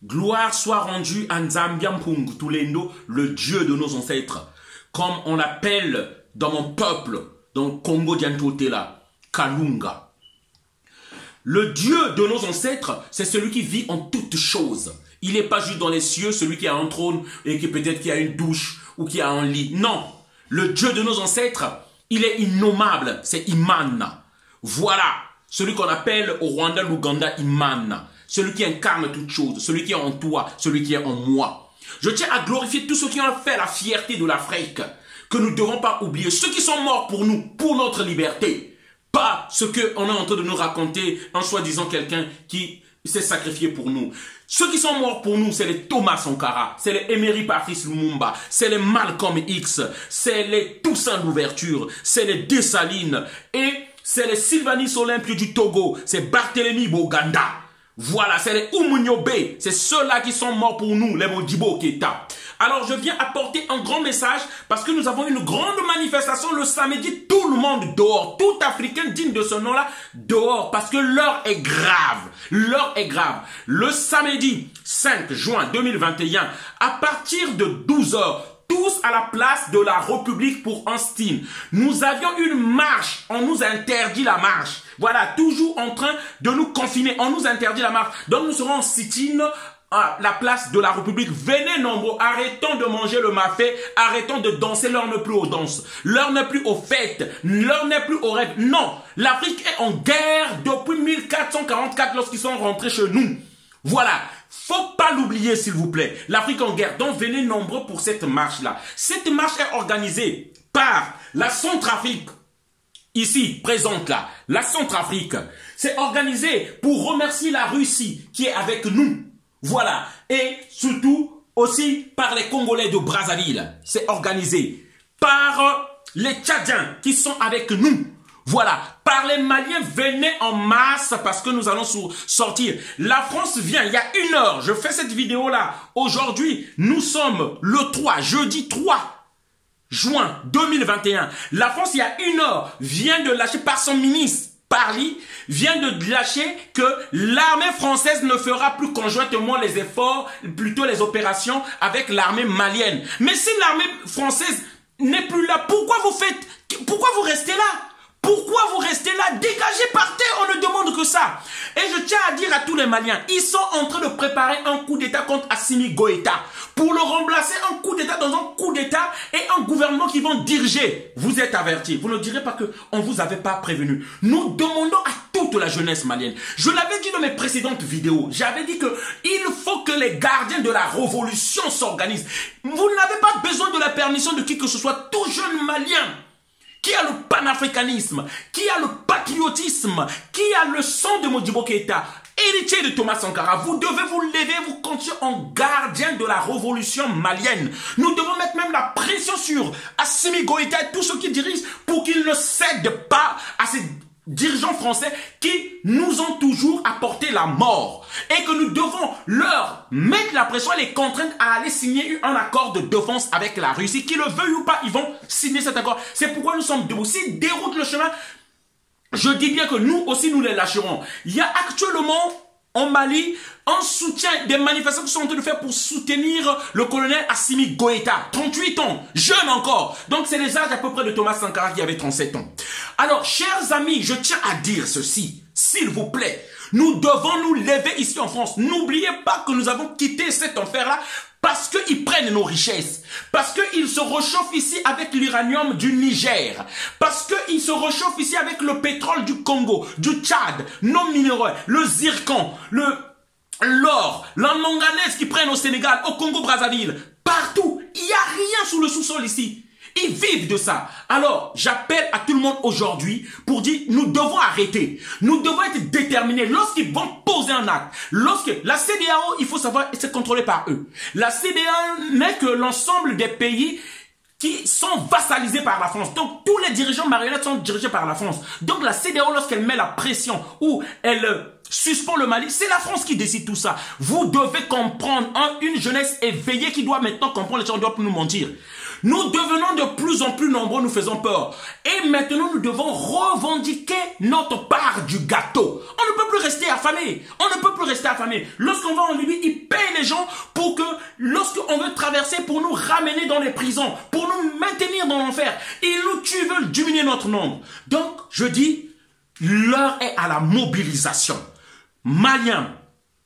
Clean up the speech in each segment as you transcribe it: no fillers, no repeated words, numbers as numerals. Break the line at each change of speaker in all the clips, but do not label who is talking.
Gloire soit rendue à Nzambiampung Tulendo, le Dieu de nos ancêtres, comme on l'appelle dans mon peuple, dans le Congo d'Antotela, Kalunga. Le Dieu de nos ancêtres, c'est celui qui vit en toutes choses. Il n'est pas juste dans les cieux, celui qui a un trône et qui peut-être qui a une douche ou qui a un lit. Non, le Dieu de nos ancêtres, il est innommable, c'est Imana. Voilà, celui qu'on appelle au Rwanda, l'Ouganda, Imana. Celui qui incarne toutes choses, celui qui est en toi, celui qui est en moi. Je tiens à glorifier tous ceux qui ont fait la fierté de l'Afrique, que nous ne devons pas oublier. Ceux qui sont morts pour nous, pour notre liberté. Pas ce qu'on est en train de nous raconter en soi-disant quelqu'un qui s'est sacrifié pour nous. Ceux qui sont morts pour nous, c'est les Thomas Sankara, c'est les Emery Patrice Lumumba, c'est les Malcolm X, c'est les Toussaint Louverture, c'est les Dessalines et c'est les Sylvanus Olympio du Togo, c'est Barthélemy Boganda. Voilà, c'est les Oumouniobe, c'est ceux-là qui sont morts pour nous, les Modibo Keita. Alors je viens apporter un grand message parce que nous avons une grande manifestation le samedi, tout le monde dehors, tout Africain digne de ce nom-là, dehors, parce que l'heure est grave, l'heure est grave. Le samedi 5 juin 2021, à partir de 12 h, tous à la place de la République pour Austin. Nous avions une marche, on nous a interdit la marche. Voilà, toujours en train de nous confiner, on nous interdit la marche. Donc nous serons en sit-in à la place de la République. Venez nombreux, arrêtons de manger le mafé, arrêtons de danser, l'heure n'est plus aux danses, l'heure n'est plus aux fêtes, l'heure n'est plus aux rêves. Non, l'Afrique est en guerre depuis 1444 lorsqu'ils sont rentrés chez nous. Voilà. Faut pas l'oublier s'il vous plaît. L'Afrique en guerre. Donc venez nombreux pour cette marche-là. Cette marche est organisée par la Centrafrique. Ici, présente là. La Centrafrique. C'est organisé pour remercier la Russie qui est avec nous. Voilà. Et surtout aussi par les Congolais de Brazzaville. C'est organisé par les Tchadiens qui sont avec nous. Voilà, par les Maliens, venez en masse parce que nous allons sortir. La France vient, il y a 1 heure, je fais cette vidéo-là. Aujourd'hui, nous sommes le 3, jeudi 3 juin 2021. La France, il y a 1 heure, vient de lâcher par son ministre, Parly, vient de lâcher que l'armée française ne fera plus conjointement les efforts, plutôt les opérations avec l'armée malienne. Mais si l'armée française n'est plus là, pourquoi vous restez là? Pourquoi vous restez là? Dégagez, partez, on ne demande que ça. Et je tiens à dire à tous les Maliens, ils sont en train de préparer un coup d'État contre Assimi Goïta. Pour le remplacer, un coup d'État dans un coup d'État et un gouvernement qui vont diriger. Vous êtes avertis. Vous ne direz pas qu'on ne vous avait pas prévenu. Nous demandons à toute la jeunesse malienne. Je l'avais dit dans mes précédentes vidéos. J'avais dit qu'il faut que les gardiens de la révolution s'organisent. Vous n'avez pas besoin de la permission de qui que ce soit, tout jeune malien qui a le panafricanisme, qui a le patriotisme, qui a le sang de Modibo Keïta, héritier de Thomas Sankara. Vous devez vous lever, vous continuer en gardien de la révolution malienne. Nous devons mettre même la pression sur Assimi Goïta et tous ceux qui dirigent pour qu'ils ne cèdent pas à ces dirigeants français qui nous ont toujours apporté la mort et que nous devons leur mettre la pression et les contraindre à aller signer un accord de défense avec la Russie. Qu'ils le veuillent ou pas, ils vont signer cet accord. C'est pourquoi nous sommes debout. S'ils déroutent le chemin, je dis bien que nous aussi nous les lâcherons. Il y a actuellement en Mali un soutien, des manifestations qui sont en train de faire pour soutenir le colonel Assimi Goïta, 38 ans, jeune encore. Donc c'est les âges à peu près de Thomas Sankara qui avait 37 ans. Alors, chers amis, je tiens à dire ceci, s'il vous plaît. Nous devons nous lever ici en France. N'oubliez pas que nous avons quitté cet enfer-là parce qu'ils prennent nos richesses, parce qu'ils se réchauffent ici avec l'uranium du Niger, parce qu'ils se réchauffent ici avec le pétrole du Congo, du Tchad, nos minéraux, le zircon, l'or, la manganèse qu'ils prennent au Sénégal, au Congo-Brazzaville, partout. Il n'y a rien sous le sous-sol ici. Ils vivent de ça. Alors, j'appelle à tout le monde aujourd'hui pour dire, nous devons arrêter. Nous devons être déterminés. Lorsqu'ils vont poser un acte, lorsque la CEDEAO, il faut savoir, c'est contrôlé par eux. La CEDEAO n'est que l'ensemble des pays qui sont vassalisés par la France. Donc, tous les dirigeants marionnettes sont dirigés par la France. Donc, la CEDEAO, lorsqu'elle met la pression ou elle suspend le Mali, c'est la France qui décide tout ça. Vous devez comprendre, une jeunesse éveillée qui doit maintenant comprendre, les gens doivent nous mentir. Nous devenons de plus en plus nombreux, nous faisons peur. Et maintenant, nous devons revendiquer notre part du gâteau. On ne peut plus rester affamé. On ne peut plus rester affamé. Lorsqu'on va en Libye, ils payent les gens pour que, lorsqu'on veut traverser, pour nous ramener dans les prisons, pour nous maintenir dans l'enfer. Ils nous tuent, veulent diminuer notre nombre. Donc, je dis, l'heure est à la mobilisation. Maliens,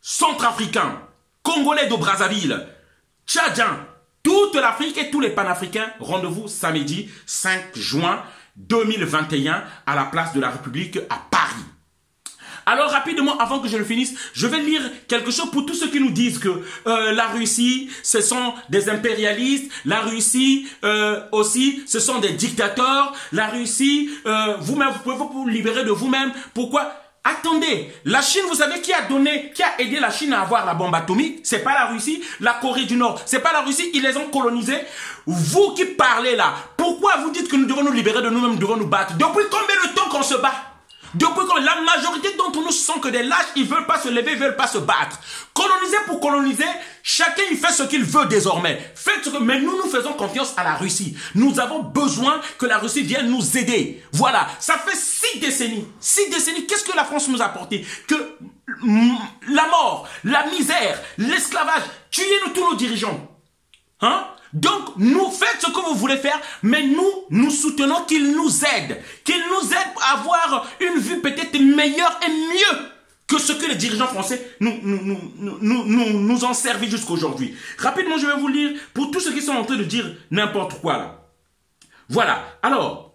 Centrafricains, Congolais de Brazzaville, Tchadiens, toute l'Afrique et tous les panafricains, rendez-vous samedi 5 juin 2021 à la place de la République à Paris. Alors rapidement, avant que je le finisse, je vais lire quelque chose pour tous ceux qui nous disent que la Russie, ce sont des impérialistes, la Russie aussi, ce sont des dictateurs, la Russie, vous-même, vous pouvez vous libérer de vous-même. Pourquoi? Attendez, la Chine, vous savez qui a aidé la Chine à avoir la bombe atomique? C'est pas la Russie, la Corée du Nord, c'est pas la Russie, ils les ont colonisés. Vous qui parlez là, pourquoi vous dites que nous devons nous libérer de nous-mêmes, nous devons nous battre? Depuis combien de temps qu'on se bat? Depuis quand la majorité d'entre nous sont que des lâches, ils veulent pas se lever, ils veulent pas se battre. Coloniser pour coloniser, chacun il fait ce qu'il veut désormais. Faites ce que, mais nous faisons confiance à la Russie. Nous avons besoin que la Russie vienne nous aider. Voilà, ça fait 6 décennies. 6 décennies, qu'est-ce que la France nous a apporté? Que la mort, la misère, l'esclavage, tuez-nous tous nos dirigeants. Hein? Donc, nous faites ce que vous voulez faire, mais nous soutenons qu'ils nous aident. Qu'ils nous aident à avoir une vue peut-être meilleure et mieux que ce que les dirigeants français nous ont servi jusqu'aujourd'hui. Rapidement, je vais vous lire pour tous ceux qui sont en train de dire n'importe quoi là. Voilà. Alors,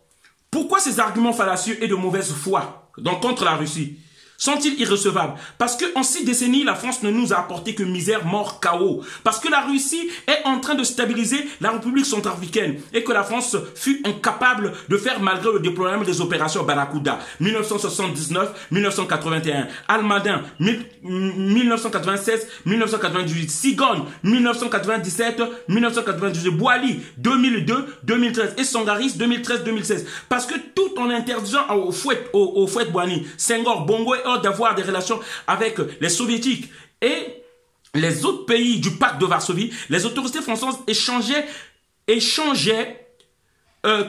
pourquoi ces arguments fallacieux et de mauvaise foi donc contre la Russie sont-ils irrecevables? Parce qu'en 6 décennies, la France ne nous a apporté que misère, mort, chaos. Parce que la Russie est en train de stabiliser la République centrafricaine et que la France fut incapable de faire malgré le déploiement des opérations Barracuda 1979, 1981, Almadin 1996, 1998, Sigogne 1997, 1998, Boali 2002, 2013 et Sangaris 2013, 2016. Parce que tout en interdisant au fouet Boani, Senghor, Bongo et d'avoir des relations avec les soviétiques et les autres pays du pacte de Varsovie, les autorités françaises échangeaient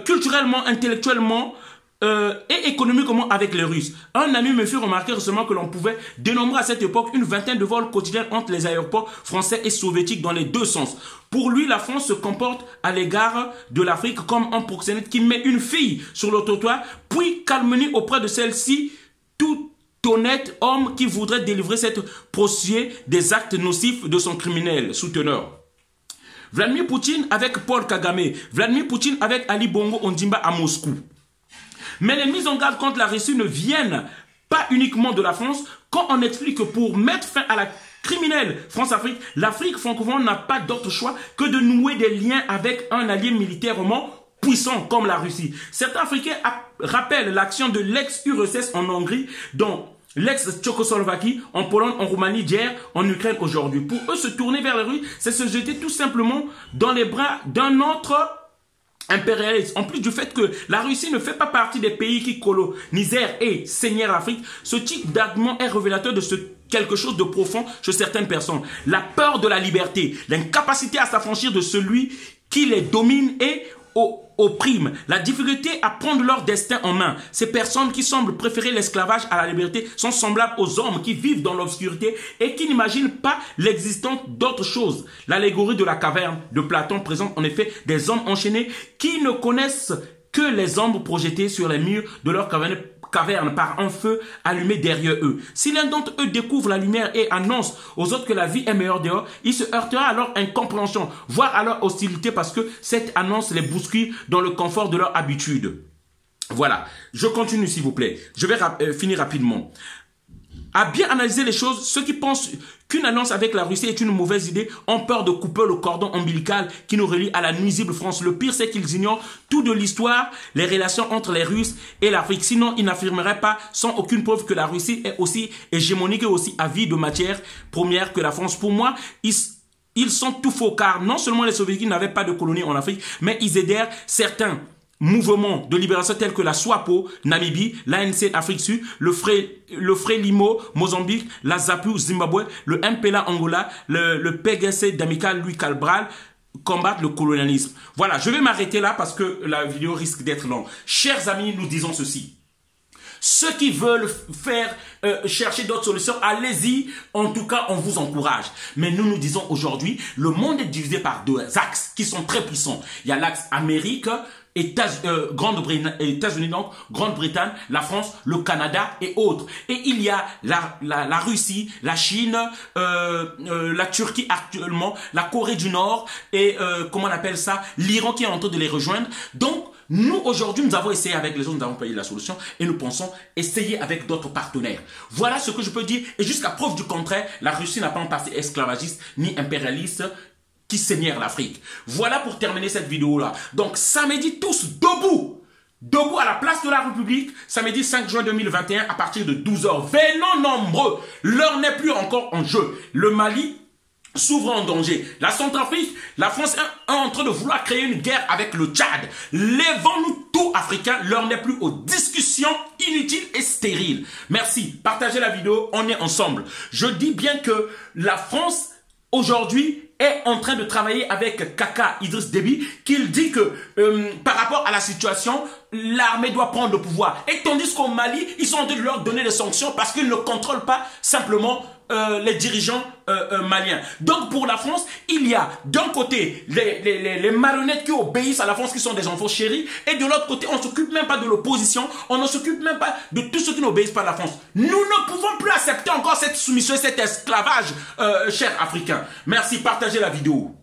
culturellement, intellectuellement et économiquement avec les Russes. Un ami me fit remarquer récemment que l'on pouvait dénombrer à cette époque une vingtaine de vols quotidiens entre les aéroports français et soviétiques dans les deux sens. Pour lui, la France se comporte à l'égard de l'Afrique comme un proxénète qui met une fille sur le trottoir, puis calomnie auprès de celle-ci tout honnête homme qui voudrait délivrer cette prostituée des actes nocifs de son criminel souteneur. Vladimir Poutine avec Paul Kagame, Vladimir Poutine avec Ali Bongo Ondimba à Moscou. Mais les mises en garde contre la Russie ne viennent pas uniquement de la France quand on explique que pour mettre fin à la criminelle France-Afrique, l'Afrique francophone n'a pas d'autre choix que de nouer des liens avec un allié militairement puissant comme la Russie. Certains Africains rappellent l'action de l'ex-URSS en Hongrie, dont l'ex-Tchécoslovaquie, en Pologne, en Roumanie, d'hier, en Ukraine aujourd'hui. Pour eux, se tourner vers les Russes, c'est se jeter tout simplement dans les bras d'un autre impérialiste. En plus du fait que la Russie ne fait pas partie des pays qui colonisèrent et saignèrent l'Afrique, ce type d'argument est révélateur de quelque chose de profond chez certaines personnes. La peur de la liberté, l'incapacité à s'affranchir de celui qui les domine et opprime, la difficulté à prendre leur destin en main. Ces personnes qui semblent préférer l'esclavage à la liberté sont semblables aux hommes qui vivent dans l'obscurité et qui n'imaginent pas l'existence d'autre chose. L'allégorie de la caverne de Platon présente en effet des hommes enchaînés qui ne connaissent que les ombres projetées sur les murs de leur caverne par un feu allumé derrière eux. Si l'un d'entre eux découvre la lumière et annonce aux autres que la vie est meilleure dehors, il se heurtera à leur incompréhension, voire à leur hostilité parce que cette annonce les bouscule dans le confort de leur habitude. Voilà, je continue s'il vous plaît. Je vais finir rapidement. À bien analyser les choses, ceux qui pensent qu'une alliance avec la Russie est une mauvaise idée ont peur de couper le cordon ombilical qui nous relie à la nuisible France. Le pire, c'est qu'ils ignorent tout de l'histoire, les relations entre les Russes et l'Afrique. Sinon, ils n'affirmeraient pas, sans aucune preuve, que la Russie est aussi hégémonique et aussi avide de matières premières que la France. Pour moi, ils sont tout faux, car non seulement les Soviétiques n'avaient pas de colonies en Afrique, mais ils aidèrent certains mouvements de libération tels que la SWAPO, Namibie, l'ANC Afrique Sud, le Frelimo, Mozambique, la ZAPU, Zimbabwe, le MPLA, Angola, le PGC d'Amical, Louis Cabral, combattre le colonialisme. Voilà, je vais m'arrêter là parce que la vidéo risque d'être longue. Chers amis, nous disons ceci. Ceux qui veulent faire chercher d'autres solutions, allez-y. En tout cas, on vous encourage. Mais nous disons aujourd'hui, le monde est divisé par deux axes qui sont très puissants. Il y a l'axe Amérique, États-Unis, donc Grande-Bretagne, la France, le Canada et autres. Et il y a la Russie, la Chine, la Turquie actuellement, la Corée du Nord et comment on appelle ça, l'Iran qui est en train de les rejoindre. Donc, nous, aujourd'hui, nous avons essayé avec les autres, nous avons payé la solution et nous pensons essayer avec d'autres partenaires. Voilà ce que je peux dire. Et jusqu'à preuve du contraire, la Russie n'a pas un passé esclavagiste ni impérialiste qui saignèrent l'Afrique. Voilà pour terminer cette vidéo-là. Donc, samedi, tous debout. Debout à la place de la République, samedi 5 juin 2021 à partir de 12h. Venons nombreux. L'heure n'est plus encore en jeu. Le Mali s'ouvre en danger. La Centrafrique, la France est en train de vouloir créer une guerre avec le Tchad. Lèvons-nous tout Africains, l'heure n'est plus aux discussions inutiles et stériles. Merci, partagez la vidéo, on est ensemble. Je dis bien que la France, aujourd'hui, est en train de travailler avec Kaka Idriss Déby, qu'il dit que par rapport à la situation, l'armée doit prendre le pouvoir. Et tandis qu'au Mali, ils sont en train de leur donner des sanctions parce qu'ils ne contrôlent pas simplement les dirigeants maliens. Donc pour la France, il y a d'un côté les marionnettes qui obéissent à la France, qui sont des enfants chéris, et de l'autre côté, on ne s'occupe même pas de l'opposition, on ne s'occupe même pas de tous ceux qui n'obéissent pas à la France. Nous ne pouvons plus accepter encore cette soumission, cet esclavage, chers Africains. Merci, partagez la vidéo.